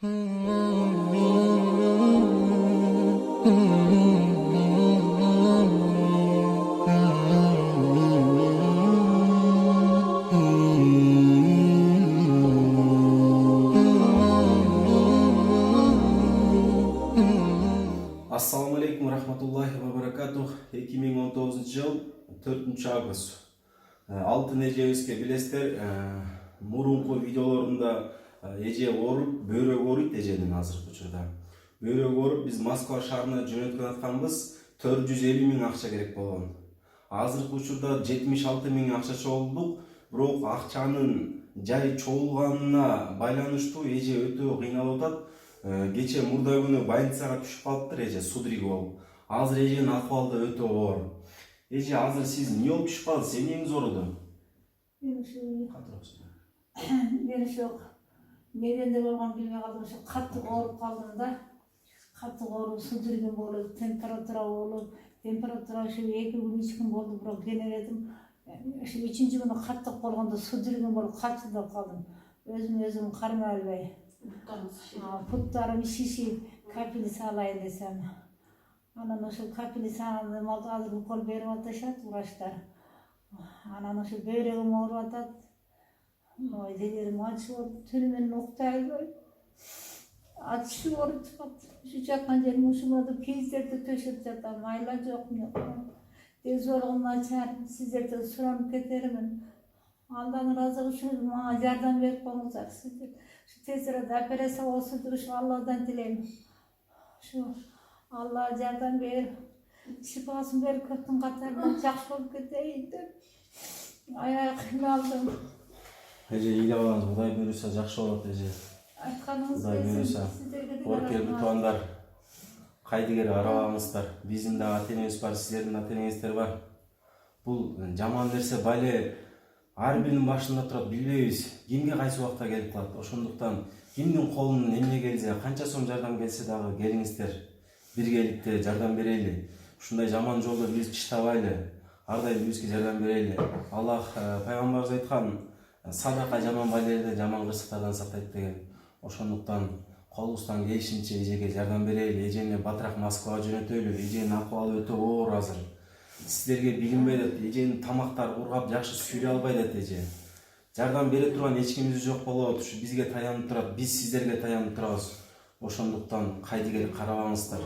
Assalamu alaikum rahmatullahi wa barakatuh. 2019 жыл 4 август. Алтын эжебизге билесиздер, мурунку видеолорунда эже ооруп, бөйрөгү ооруйт эженин азыркы учурда. Бөйрөгү ооруп биз Москва шаарына жөнөткөн атканбыз, 450 миң акча керек болгон. Азыркы учурда 76 миң акча чогулдук, бирок акчанын жай чогулганына байланыштуу эже өтө кыйналып атат. Кече мурда күнү больницага түшүп калыптыр эже, судорога болуп. Азыр эженин акыбалы өтө оор. Эже, азыр сиз эмне болуп түшүп калдыңыз? Эмнеңиз ооруду? Мен ошо неденде болгон билбей калдым, ошо катты ооруп калдым да. Катты ооруп, судорога болуп, температура болуп, температура ошо 2 күн 3 күн болду, бирок денеледим. Ошо 3-чү күнү каттык болгондо судорога болуп катчылдап калдым. Өзүм кармай албай. Буттарым шишип, капельница алайын десем. Анан ошо капельницаны азыр укол берип атышат врачтар. Анан ошо бөйрөгүм ооруп атат. Ой, дегерим ачып, түнү менен уктай албайм. Ачып ооруп атат. Ушу жаткан жерим ушуларды кийиздерди төшөп жатам, айла жок эмне кылам. Ден соолугум начар, сиздерден суранып кетермин. Алланын ыраазылыгы үчүн мага жардам берип коюңуздар сиздер. Тез арада операция болсун деп ушу Алладан тилейм. Ушу Алла жардам берип, шифасын берип көптүн катарынан жакшы болуп кетейин деп аябай кыйналдым. Эже, ыйлап алыңыз, Кудай буйруса жакшы болот эже. Айтканыңыз Кудай буйруса. Боркелүү туугандар, кайдыгер карабаңыздар. Биздин да ата-энебиз бар, сиздердин ата-энеңиздер бар. Бул жаман нерсе байле ар биринин башында турат, билбейбиз кимге кайсы убакта келип калат. Ошондуктан кимдин колунан эмне келсе, канча сом жардам келсе дагы келиңиздер, биргеликте жардам берели. Ушундай жаман жолдо биз чыштабайлы, ар дайым бизге жардам берели. Аллах пайгамбарыбыз айткан, садака жаман байлерди жаман кырсыктардан сактайт деген. Ошондуктан колубуздан келишинче эжеге жардам берели, эжени батыраак Москвага жөнөтөлү. Эженин акыбалы өтө оор азыр. Сиздерге билинбей атат, эженин тамактар ургап жакшы сүйрөй албай атат эже. Жардам бере турган эч кимиз жок болот, ушу бизге таянып турат, биз сиздерге таянып турабыз. Ошондуктан кайдыгер карабаңыздар.